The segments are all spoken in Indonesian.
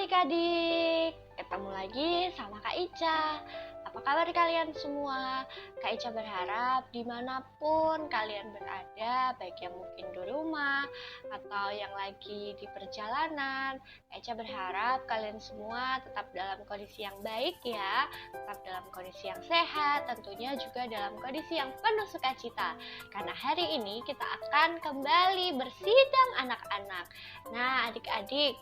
adik-adik, ketemu lagi sama Kak Ica. Apa kabar kalian semua? Kak Ica berharap dimanapun kalian berada, baik yang mungkin di rumah atau yang lagi di perjalanan, Kak Ica berharap kalian semua tetap dalam kondisi yang baik ya, tetap dalam kondisi yang sehat, tentunya juga dalam kondisi yang penuh sukacita. Karena hari ini kita akan kembali bersidang anak-anak. Nah, adik-adik,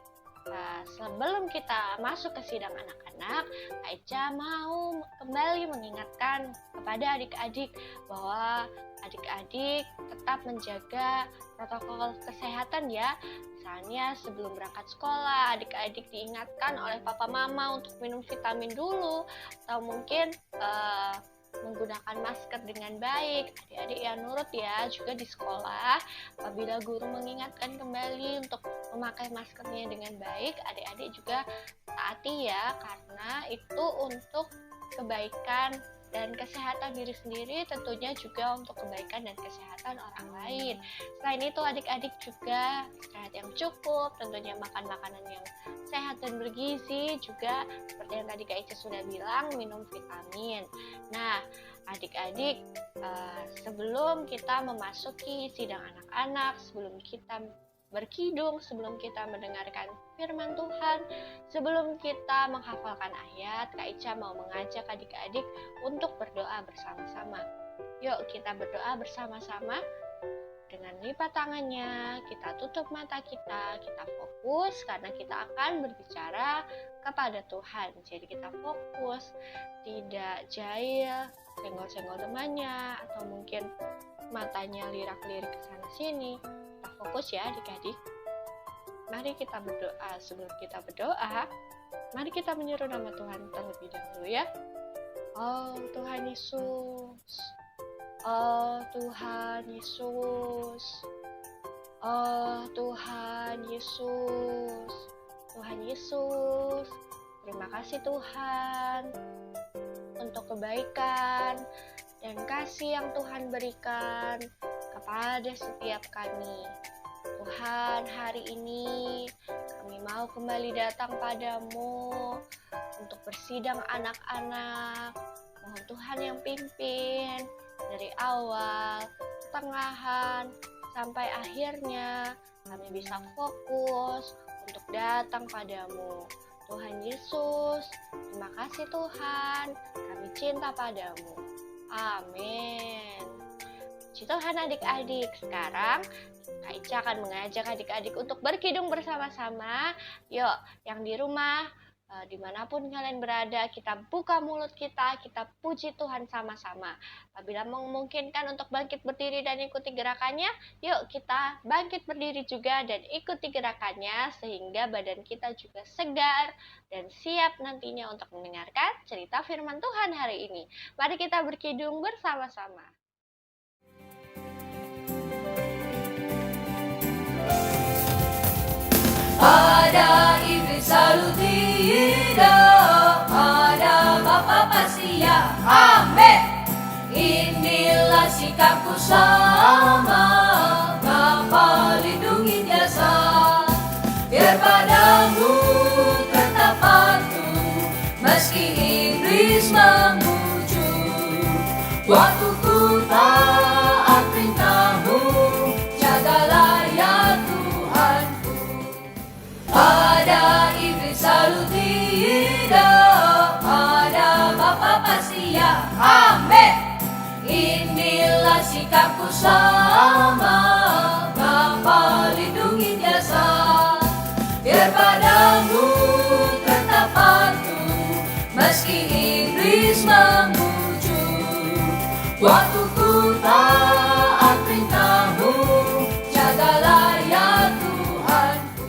sebelum kita masuk ke sidang anak-anak, Kak Ica mau kembali mengingatkan kepada adik-adik bahwa adik-adik tetap menjaga protokol kesehatan ya. Misalnya sebelum berangkat sekolah, adik-adik diingatkan oleh papa mama untuk minum vitamin dulu, atau mungkin menggunakan masker dengan baik. Adik-adik ya nurut ya, juga di sekolah apabila guru mengingatkan kembali untuk memakai maskernya dengan baik, adik-adik juga taati ya, karena itu untuk kebaikan dan kesehatan diri sendiri, tentunya juga untuk kebaikan dan kesehatan orang lain. Selain itu, adik-adik juga istirahat yang cukup, tentunya makan makanan yang sehat dan bergizi, juga seperti yang tadi Kak Ica sudah bilang, minum vitamin. Nah, adik-adik, sebelum kita memasuki sidang anak-anak, sebelum kita berkidung, sebelum kita mendengarkan firman Tuhan, sebelum kita menghafalkan ayat, Kak Ica mau mengajak adik-adik untuk berdoa bersama-sama. Yuk kita berdoa bersama-sama. Dengan lipat tangannya, kita tutup mata kita fokus karena kita akan berbicara kepada Tuhan. Jadi kita fokus, tidak jahil, senggol-senggol temannya, atau mungkin matanya lirak-lirik ke sana sini. Kita fokus ya adik-adik. Mari kita berdoa. Sebelum kita berdoa, mari kita menyeru nama Tuhan terlebih dahulu ya. Oh Tuhan Yesus, oh Tuhan Yesus, oh Tuhan Yesus, Tuhan Yesus, terima kasih Tuhan untuk kebaikan dan kasih yang Tuhan berikan kepada setiap kami. Tuhan, hari ini kami mau kembali datang padamu untuk bersidang anak-anak. Mohon Tuhan yang pimpin dari awal, pertengahan, sampai akhirnya kami bisa fokus untuk datang padamu. Tuhan Yesus, terima kasih Tuhan, kami cinta padamu. Amin. Puji Tuhan adik-adik. Sekarang Kak Ica akan mengajak adik-adik untuk berkidung bersama-sama. Yuk, yang di rumah, dimanapun kalian berada, kita buka mulut kita puji Tuhan sama-sama. Apabila memungkinkan untuk bangkit berdiri dan ikuti gerakannya, yuk kita bangkit berdiri juga dan ikuti gerakannya, sehingga badan kita juga segar dan siap nantinya untuk mendengarkan cerita firman Tuhan hari ini. Mari kita berkidung bersama-sama. Ada iblis selalu tidak, ada Bapa pasti ya, amin. Inilah sikapku sama, Bapa lindungi biasa. Biar padamu tetap patuh, meski iblis memuju. Waktu ku taat perintahmu, jagalah ya Tuhanku. Ada iblis selalu tidak, ada Bapa pasti ya, amin. Inilah sikapku sama, Bapa lindungi biasa. Biar padamu tetap patuh, meski iblis memuju. Waktu ku taat perintahmu, jagalah ya Tuhanku.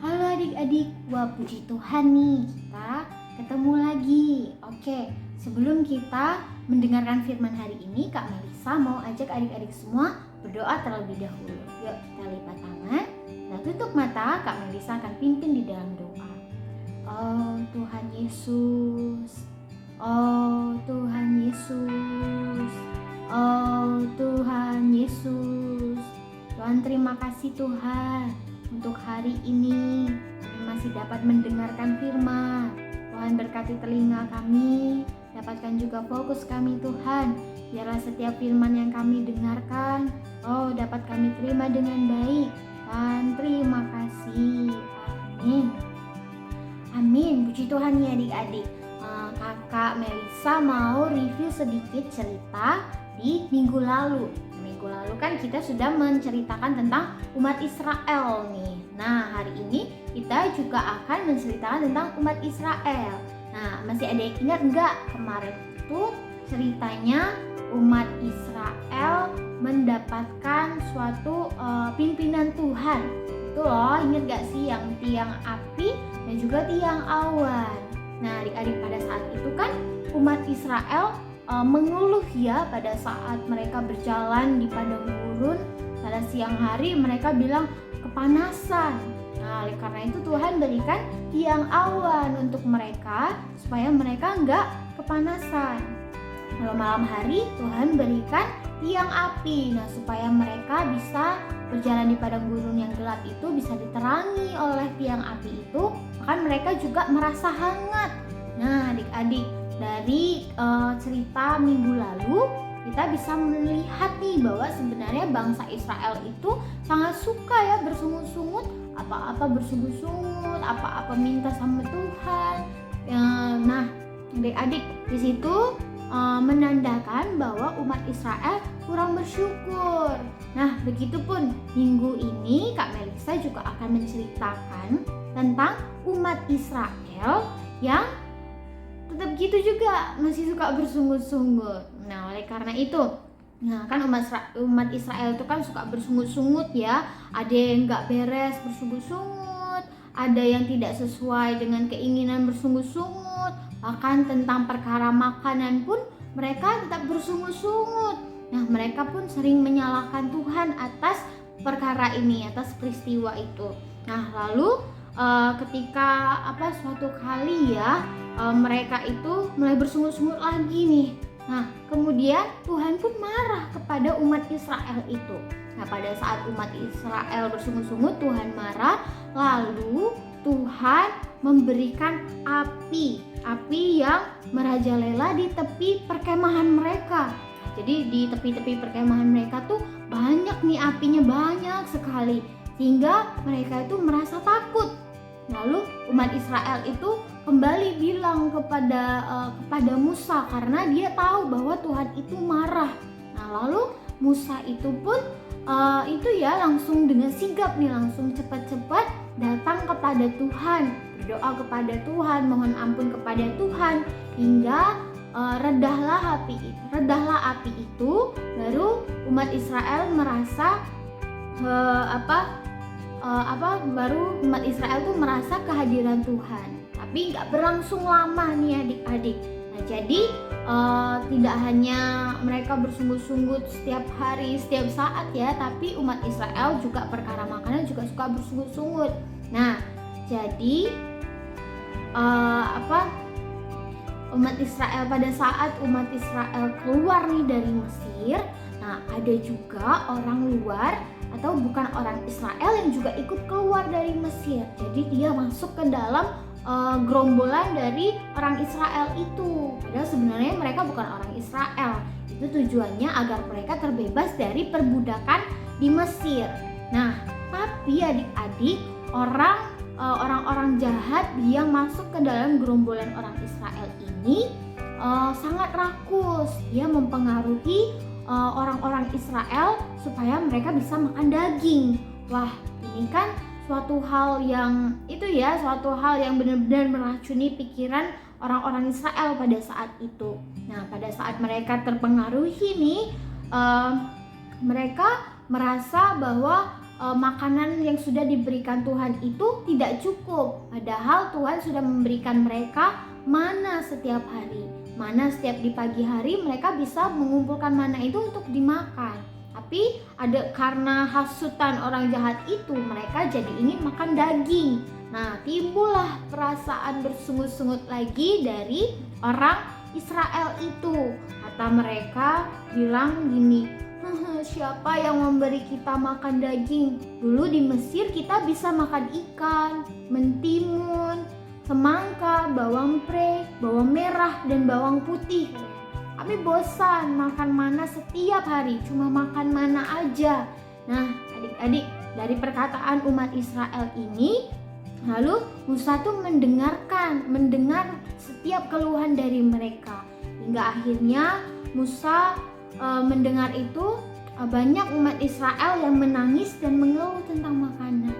Halo adik-adik, wah puji Tuhan nih, kita ketemu lagi. Oke, sebelum kita mendengarkan firman hari ini, Kak Melisa mau ajak adik-adik semua berdoa terlebih dahulu. Yuk kita lipat tangan, kita tutup mata, Kak Melisa akan pimpin di dalam doa. Oh Tuhan Yesus, oh Tuhan Yesus, oh Tuhan Yesus. Tuhan terima kasih Tuhan. untuk hari ini. Kami masih dapat mendengarkan firman. Tuhan berkati telinga kami, dapatkan juga fokus kami Tuhan. Biarlah setiap firman yang kami dengarkan, dapat kami terima dengan baik. Tuhan, terima kasih. Amin. Amin. Puji Tuhan ya adik-adik. Kakak Melisa mau review sedikit cerita di minggu lalu. Minggu lalu kan kita sudah menceritakan tentang umat Israel nih. Nah, hari ini kita juga akan menceritakan tentang umat Israel. Nah, masih ada yang ingat nggak kemarin itu ceritanya umat Israel mendapatkan suatu pimpinan Tuhan. Itu loh, ingat gak sih yang tiang api dan juga tiang awan. Nah, adik-adik pada saat itu kan umat Israel mengeluh ya pada saat mereka berjalan di padang gurun. Pada siang hari mereka bilang kepanasan. Nah, oleh karena itu Tuhan berikan tiang awan untuk mereka supaya mereka enggak kepanasan. Kalau malam hari Tuhan berikan tiang api, nah supaya mereka bisa berjalan di padang gurun yang gelap itu bisa diterangi oleh tiang api itu, bahkan mereka juga merasa hangat. Nah, adik-adik, dari cerita minggu lalu kita bisa melihat nih bahwa sebenarnya bangsa Israel itu sangat suka ya bersungut-sungut, apa-apa bersungut-sungut, apa-apa minta sama Tuhan. Nah, adik-adik, di situ menandakan bahwa umat Israel kurang bersyukur. Nah, begitupun minggu ini Kak Melisa juga akan menceritakan tentang umat Israel yang tetap gitu juga masih suka bersungut-sungut. Nah, oleh karena itu, kan umat Israel itu kan suka bersungut-sungut ya. Ada yang nggak beres bersungut-sungut, ada yang tidak sesuai dengan keinginan bersungut-sungut. Bahkan tentang perkara makanan pun mereka tetap bersungut-sungut. Nah, mereka pun sering menyalahkan Tuhan atas perkara ini, atas peristiwa itu. Nah, lalu ketika suatu kali ya mereka itu mulai bersungut-sungut lagi nih. Nah, kemudian Tuhan pun marah kepada umat Israel itu. Nah, pada saat umat Israel bersungut-sungut, Tuhan marah. Lalu Tuhan memberikan api yang merajalela di tepi perkemahan mereka. Jadi di tepi-tepi perkemahan mereka tuh banyak nih apinya, banyak sekali, sehingga mereka itu merasa takut. Lalu umat Israel itu kembali bilang kepada Musa karena dia tahu bahwa Tuhan itu marah. Nah, lalu Musa itu pun langsung dengan sigap nih, langsung cepat-cepat datang kepada Tuhan, berdoa kepada Tuhan, mohon ampun kepada Tuhan, hingga redahlah api itu. Baru umat Israel merasa baru umat Israel tuh merasa kehadiran Tuhan. Tapi nggak berlangsung lama nih adik-adik. Nah, jadi tidak hanya mereka bersungut-sungut setiap hari, setiap saat ya, tapi umat Israel juga perkara makanan juga suka bersungut-sungut. Nah, jadi umat Israel pada saat umat Israel keluar nih dari Mesir, nah ada juga orang luar atau bukan orang Israel yang juga ikut keluar dari Mesir. Jadi dia masuk ke dalam gerombolan dari orang Israel itu. Padahal sebenarnya mereka bukan orang Israel. Itu tujuannya agar mereka terbebas dari perbudakan di Mesir. Nah, tapi adik-adik, orang-orang jahat yang masuk ke dalam gerombolan orang Israel ini sangat rakus. Dia mempengaruhi orang-orang Israel supaya mereka bisa makan daging. Wah, ini kan suatu hal yang benar-benar meracuni pikiran orang-orang Israel pada saat itu. Nah, pada saat mereka terpengaruhi nih, mereka merasa bahwa makanan yang sudah diberikan Tuhan itu tidak cukup. Padahal Tuhan sudah memberikan mereka mana setiap hari. Mana setiap di pagi hari mereka bisa mengumpulkan mana itu untuk dimakan. Tapi karena hasutan orang jahat itu, mereka jadi ingin makan daging. Nah, timbullah perasaan bersungut-sungut lagi dari orang Israel itu. Kata mereka bilang gini, siapa yang memberi kita makan daging? Dulu di Mesir kita bisa makan ikan, mentimun, semangka, bawang pre, bawang merah, dan bawang putih. Kami bosan makan mana setiap hari, cuma makan mana aja. Nah, adik-adik, dari perkataan umat Israel ini, lalu Musa tuh mendengar setiap keluhan dari mereka. Hingga akhirnya Musa mendengar itu, banyak umat Israel yang menangis dan mengeluh tentang makanan.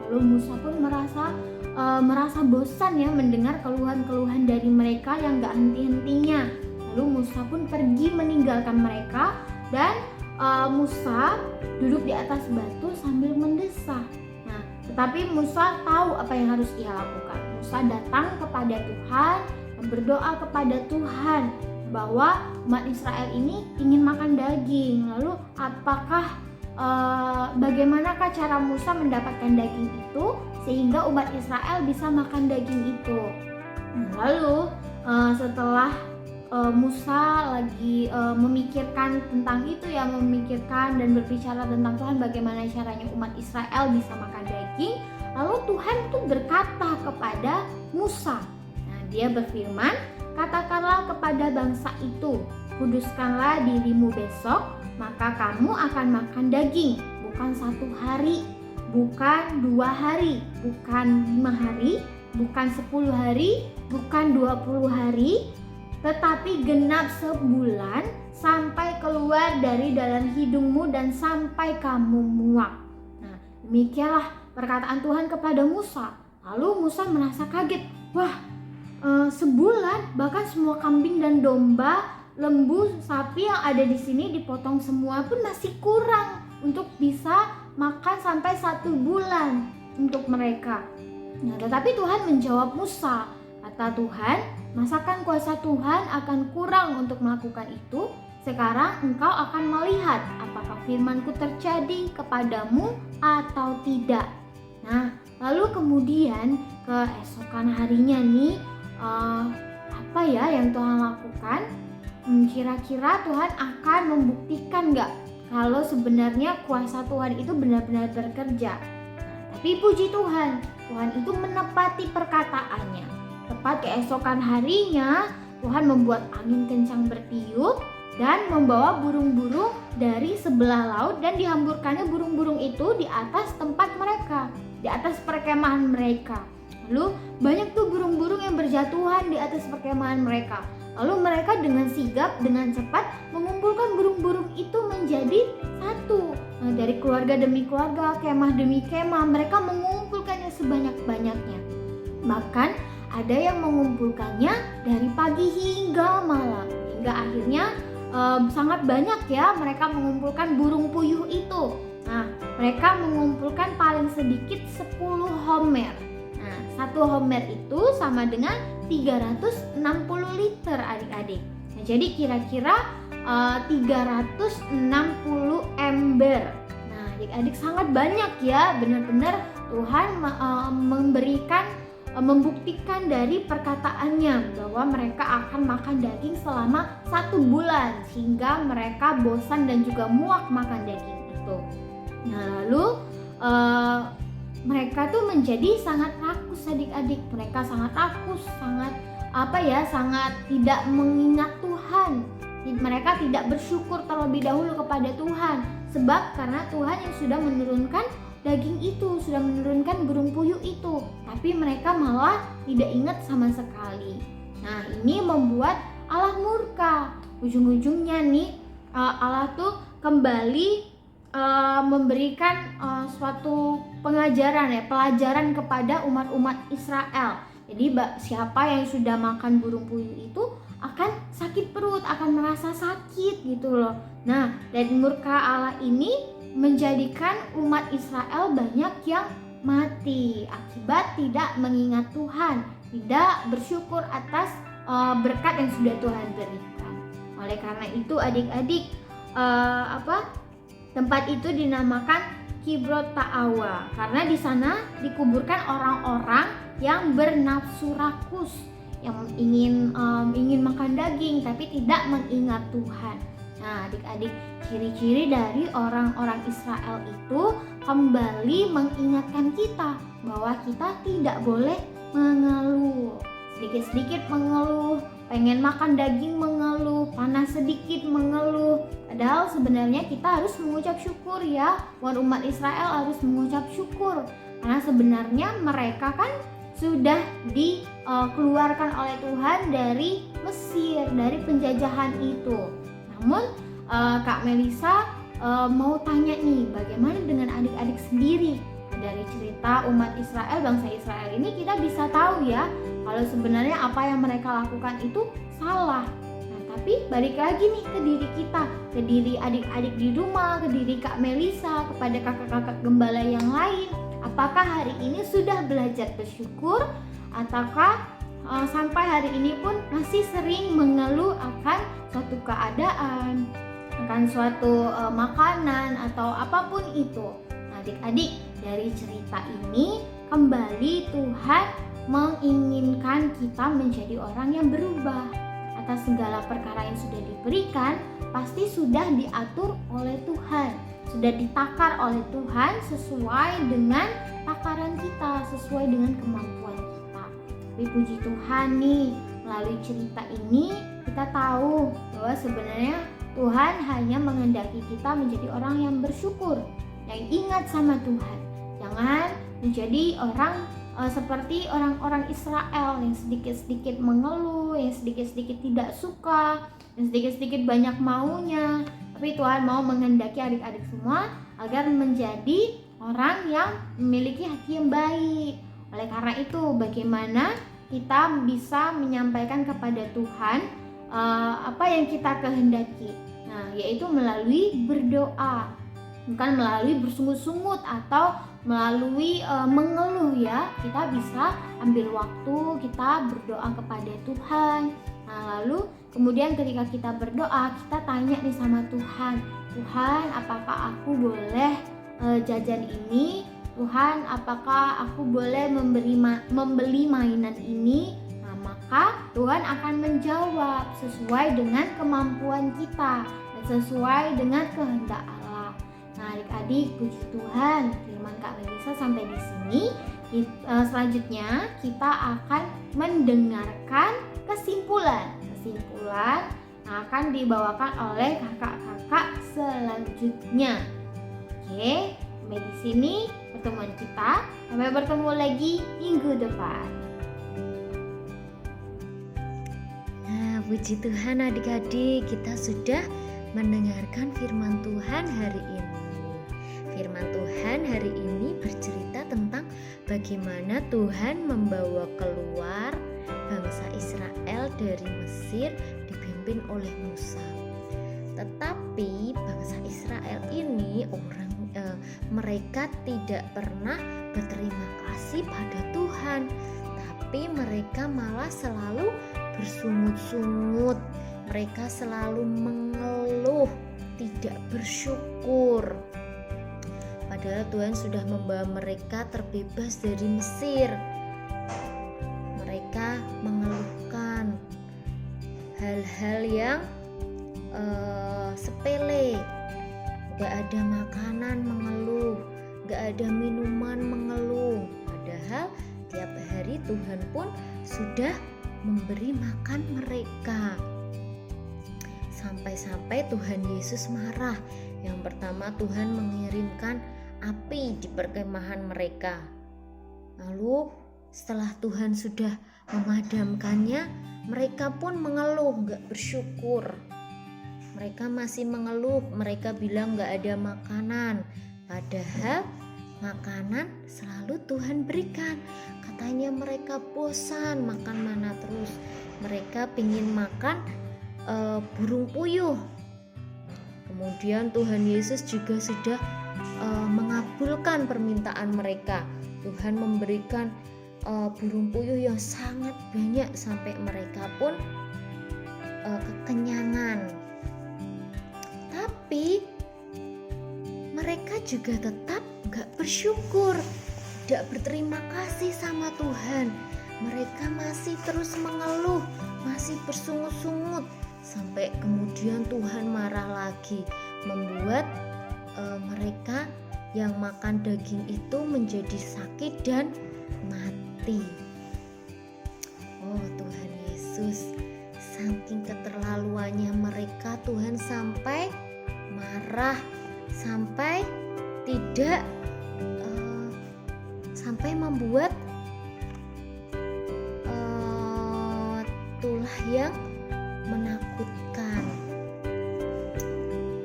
Lalu Musa pun merasa bosan ya mendengar keluhan-keluhan dari mereka yang gak henti-hentinya. Lalu Musa pun pergi meninggalkan mereka dan Musa duduk di atas batu sambil mendesah. Nah, tetapi Musa tahu apa yang harus ia lakukan. Musa datang kepada Tuhan dan berdoa kepada Tuhan bahwa umat Israel ini ingin makan daging. Lalu bagaimanakah cara Musa mendapatkan daging itu sehingga umat Israel bisa makan daging itu? Nah, lalu setelah Musa lagi memikirkan tentang itu ya, memikirkan dan berbicara tentang Tuhan bagaimana caranya umat Israel bisa makan daging, lalu Tuhan tuh berkata kepada Musa. Nah, dia berfirman, katakanlah kepada bangsa itu, kuduskanlah dirimu besok, maka kamu akan makan daging, bukan 1 hari, bukan 2 hari, bukan 5 hari, bukan 10 hari, bukan 20 hari, tetapi genap sebulan sampai keluar dari dalam hidungmu dan sampai kamu muak. Nah, demikianlah perkataan Tuhan kepada Musa. Lalu Musa merasa kaget. Wah, sebulan bahkan semua kambing dan domba, lembu, sapi yang ada di sini dipotong semua pun masih kurang untuk bisa makan sampai 1 bulan untuk mereka. Nah, tetapi Tuhan menjawab Musa. Kata Tuhan, masakan kuasa Tuhan akan kurang untuk melakukan itu? Sekarang engkau akan melihat apakah firman-Ku terjadi kepadamu atau tidak. Nah, lalu kemudian keesokan harinya nih, apa ya yang Tuhan lakukan? Kira-kira Tuhan akan membuktikan nggak kalau sebenarnya kuasa Tuhan itu benar-benar bekerja? Tapi puji Tuhan, Tuhan itu menepati perkataannya. Tepat keesokan harinya, Tuhan membuat angin kencang bertiup dan membawa burung-burung dari sebelah laut dan dihamburkannya burung-burung itu di atas tempat mereka, di atas perkemahan mereka. Lalu banyak tuh burung-burung yang berjatuhan di atas perkemahan mereka. Lalu mereka dengan sigap, dengan cepat mengumpulkan burung-burung itu menjadi satu. Nah, dari keluarga demi keluarga, kemah demi kemah, mereka mengumpulkannya sebanyak-banyaknya. Bahkan ada yang mengumpulkannya dari pagi hingga malam. Hingga akhirnya sangat banyak ya mereka mengumpulkan burung puyuh itu. Nah, mereka mengumpulkan paling sedikit 10 homer. Nah, 1 homer itu sama dengan 360 liter adik-adik. Nah, jadi kira-kira 360 ember. Nah, adik-adik sangat banyak ya, benar-benar Tuhan membuktikan dari perkataannya bahwa mereka akan makan daging selama 1 bulan sehingga mereka bosan dan juga muak makan daging itu. Nah, lalu mereka tuh menjadi sangat rakus adik-adik. Mereka sangat rakus, sangat tidak mengingat Tuhan. Mereka tidak bersyukur terlebih dahulu kepada Tuhan, sebab karena Tuhan yang sudah menurunkan daging itu, sudah menurunkan burung puyuh itu, tapi mereka malah tidak ingat sama sekali. Nah, ini membuat Allah murka. Ujung-ujungnya nih Allah tuh kembali memberikan suatu pelajaran kepada umat-umat Israel. Jadi siapa yang sudah makan burung puyuh itu akan sakit perut, akan merasa sakit gitu loh. Nah, dan murka Allah ini menjadikan umat Israel banyak yang mati akibat tidak mengingat Tuhan, tidak bersyukur atas berkat yang sudah Tuhan berikan. Oleh karena itu adik-adik, tempat itu dinamakan Kibrot Ta'awa karena di sana dikuburkan orang-orang yang bernafsu rakus, yang ingin makan daging tapi tidak mengingat Tuhan. Nah, adik-adik, ciri-ciri dari orang-orang Israel itu kembali mengingatkan kita bahwa kita tidak boleh mengeluh. Sedikit-sedikit mengeluh, pengen makan daging mengeluh, panas sedikit mengeluh. Padahal sebenarnya kita harus mengucap syukur ya. Umat Israel harus mengucap syukur. Karena sebenarnya mereka kan sudah dikeluarkan oleh Tuhan dari Mesir, dari penjajahan itu. Namun Kak Melisa mau tanya nih, bagaimana dengan adik-adik sendiri? Dari cerita umat Israel, bangsa Israel ini kita bisa tahu ya, kalau sebenarnya apa yang mereka lakukan itu salah. Nah, tapi balik lagi nih ke diri kita, ke diri adik-adik di rumah, ke diri Kak Melisa, kepada kakak-kakak gembala yang lain. Apakah hari ini sudah belajar bersyukur, ataukah sampai hari ini pun masih sering mengeluh akan suatu keadaan, akan suatu makanan atau apapun itu? Nah, adik-adik, dari cerita ini kembali Tuhan menginginkan kita menjadi orang yang berubah. Atas segala perkara yang sudah diberikan pasti sudah diatur oleh Tuhan, sudah ditakar oleh Tuhan sesuai dengan takaran kita, sesuai dengan kemampuan kita. Tapi puji Tuhan nih, melalui cerita ini kita tahu bahwa sebenarnya Tuhan hanya menghendaki kita menjadi orang yang bersyukur, yang ingat sama Tuhan. Jangan menjadi orang seperti orang-orang Israel yang sedikit-sedikit mengeluh, yang sedikit-sedikit tidak suka, yang sedikit-sedikit banyak maunya. Tapi Tuhan mau menghendaki adik-adik semua agar menjadi orang yang memiliki hati yang baik. Oleh karena itu, bagaimana kita bisa menyampaikan kepada Tuhan apa yang kita kehendaki? Nah, yaitu melalui berdoa, bukan melalui bersungut-sungut atau melalui mengeluh ya. Kita bisa ambil waktu, kita berdoa kepada Tuhan. Nah, lalu kemudian ketika kita berdoa, kita tanya nih sama Tuhan, Tuhan, apakah aku boleh jajan ini? Tuhan, apakah aku boleh membeli mainan ini? Nah, maka Tuhan akan menjawab sesuai dengan kemampuan kita dan sesuai dengan kehendak Allah. Nah, adik-adik, puji Tuhan, firman Kak Melisa sampai di sini. Selanjutnya kita akan mendengarkan kesimpulan yang akan dibawakan oleh kakak-kakak selanjutnya. Oke, sampai di sini pertemuan kita. Sampai bertemu lagi minggu depan. Nah, puji Tuhan adik-adik, kita sudah mendengarkan firman Tuhan hari ini. Firman Tuhan hari ini bercerita tentang bagaimana Tuhan membawa keluar bangsa Israel dari Mesir dipimpin oleh Musa. Tetapi bangsa Israel ini mereka tidak pernah berterima kasih pada Tuhan, tapi mereka malah selalu bersungut-sungut. Mereka selalu mengeluh, tidak bersyukur. Padahal Tuhan sudah membawa mereka terbebas dari Mesir. Mereka mengeluhkan hal-hal yang sepele. Gak ada makanan mengeluh, gak ada minuman mengeluh. Padahal tiap hari Tuhan pun sudah memberi makan mereka. Sampai-sampai Tuhan Yesus marah. Yang pertama Tuhan mengirimkan api di perkemahan mereka. Lalu setelah Tuhan sudah memadamkannya, mereka pun mengeluh, gak bersyukur. Mereka masih mengeluh, mereka bilang gak ada makanan. Padahal makanan selalu Tuhan berikan. Katanya mereka bosan makan mana terus. Mereka ingin makan burung puyuh. Kemudian Tuhan Yesus juga sudah mengabulkan permintaan mereka. Tuhan memberikan burung puyuh yang sangat banyak sampai mereka pun kekenyangan. Tapi mereka juga tetap gak bersyukur, tidak berterima kasih sama Tuhan. Mereka masih terus mengeluh, masih bersungut-sungut sampai kemudian Tuhan marah lagi, membuat mereka yang makan daging itu menjadi sakit dan mati. Oh Tuhan Yesus, saking keterlaluannya mereka, Tuhan sampai marah, sampai tidak sampai membuat tulah yang menakutkan.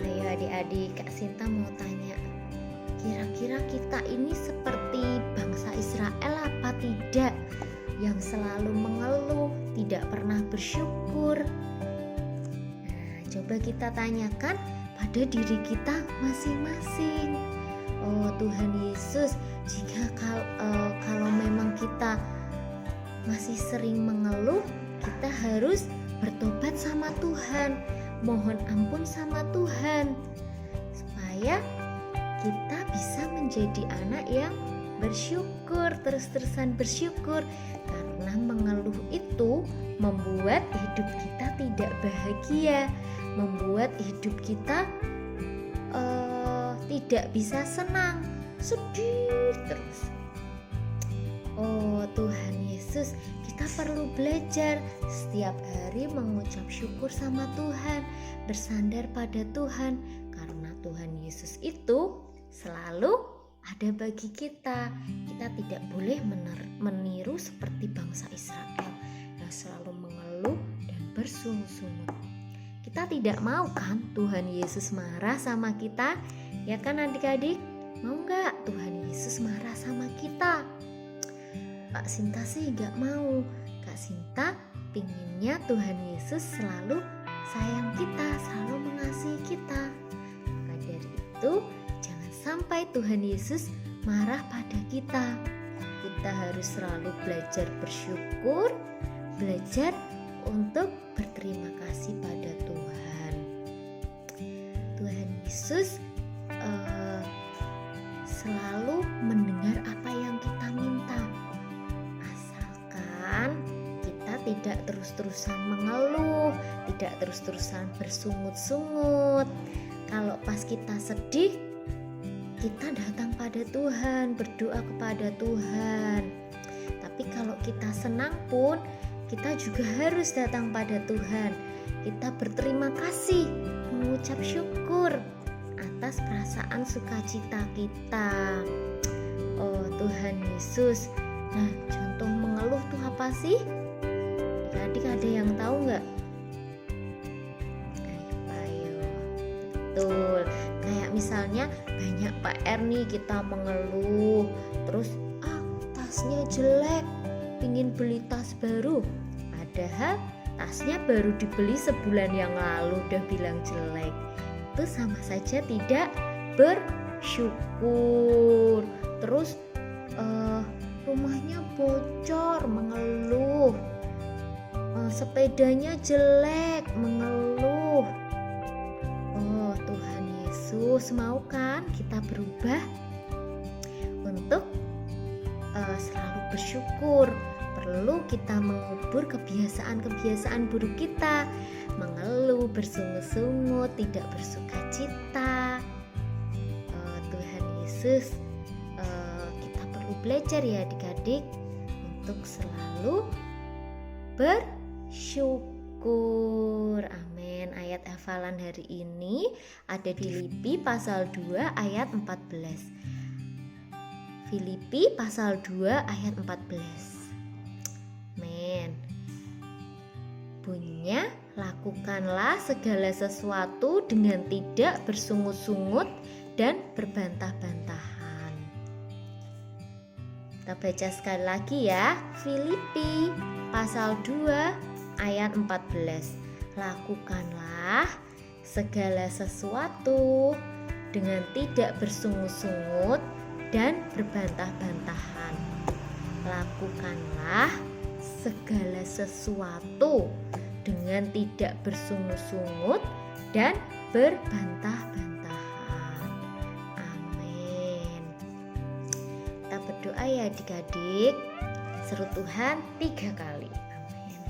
Ayo adik-adik, Kak Sinta mau tanya, kira-kira kita ini seperti bangsa Israel apa tidak, yang selalu mengeluh, tidak pernah bersyukur? Nah, coba kita tanyakan pada diri kita masing-masing. Oh Tuhan Yesus, jika kalau memang kita masih sering mengeluh, kita harus bertobat sama Tuhan, mohon ampun sama Tuhan, supaya kita bisa menjadi anak yang bersyukur, terus-terusan bersyukur. Karena mengeluh itu membuat hidup kita tidak bahagia, membuat hidup kita tidak bisa senang, sedih terus. Oh Tuhan Yesus, kita perlu belajar setiap hari mengucap syukur sama Tuhan, bersandar pada Tuhan, karena Tuhan Yesus itu selalu ada bagi kita. Kita tidak boleh meniru seperti bangsa Israel yang selalu mengeluh dan bersungut-sungut. Kita tidak mau kan Tuhan Yesus marah sama kita? Ya kan adik-adik? Mau gak Tuhan Yesus marah sama kita? Kak Sinta sih gak mau. Kak Sinta pinginnya Tuhan Yesus selalu sayang kita, selalu mengasihi kita. Maka dari itu jangan sampai Tuhan Yesus marah pada kita. Kita harus selalu belajar bersyukur, belajar untuk berterima kasih pada Tuhan. Tuhan Yesus selalu mendengar apa yang kita minta, asalkan kita tidak terus-terusan mengeluh, tidak terus-terusan bersungut-sungut. Kalau pas kita sedih, kita datang pada Tuhan, berdoa kepada Tuhan. Tapi kalau kita senang pun, kita juga harus datang pada Tuhan. Kita berterima kasih, mengucap syukur atas perasaan sukacita kita. Oh Tuhan Yesus. Nah, contoh mengeluh tuh apa sih? Adik-adik ada yang tahu nggak? Ayo. Betul. Kayak misalnya banyak PR nih, kita mengeluh, terus tasnya jelek, pingin beli tas baru, padahal tasnya baru dibeli sebulan yang lalu udah bilang jelek. Itu sama saja tidak bersyukur. Terus rumahnya bocor, mengeluh, sepedanya jelek, mengeluh. Oh Tuhan Yesus, mau kan kita berubah untuk selalu bersyukur? Perlu kita mengubur kebiasaan-kebiasaan buruk kita, mengeluh, bersungut-sungut, tidak bersukacita. Tuhan Yesus, kita perlu belajar ya adik-adik untuk selalu bersyukur. Amin. Ayat hafalan hari ini ada di Filipi pasal 2 ayat 14. Filipi pasal 2 ayat 14. Amin. Bunyinya, lakukanlah segala sesuatu dengan tidak bersungut-sungut dan berbantah-bantahan. Kita baca sekali lagi ya. Filipi pasal 2 ayat 14. Lakukanlah segala sesuatu dengan tidak bersungut-sungut dan berbantah-bantahan. Lakukanlah segala sesuatu dengan tidak bersungut-sungut dan berbantah-bantahan. Amin. Kita berdoa ya adik-adik. Seru Tuhan 3 kali. Amin.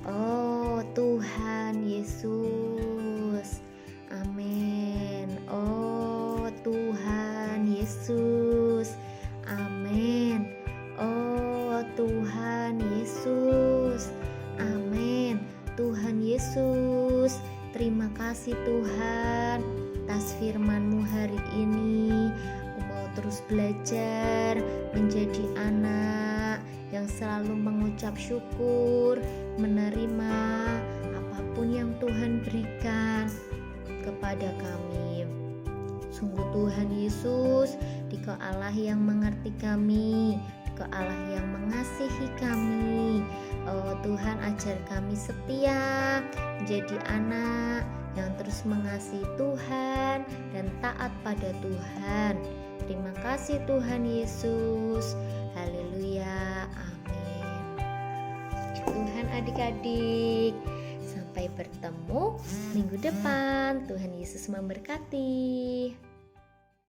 Oh Oh Tuhan Yesus, amin. Oh Tuhan Yesus, amin. Oh Tuhan Yesus, amin. Tuhan Yesus, terima kasih Tuhan atas firman-Mu hari ini. Aku mau terus belajar menjadi anak yang selalu mengucap syukur, menerima apapun yang Tuhan berikan kepada kami. Sungguh Tuhan Yesus, Dikau Allah yang mengerti kami, Dikau Allah yang mengasihi kami. Oh Tuhan, ajar kami setia menjadi anak yang terus mengasihi Tuhan dan taat pada Tuhan. Terima kasih Tuhan Yesus. Haleluya. Amin. Tuhan adik-adik, sampai bertemu minggu depan. Tuhan Yesus memberkati.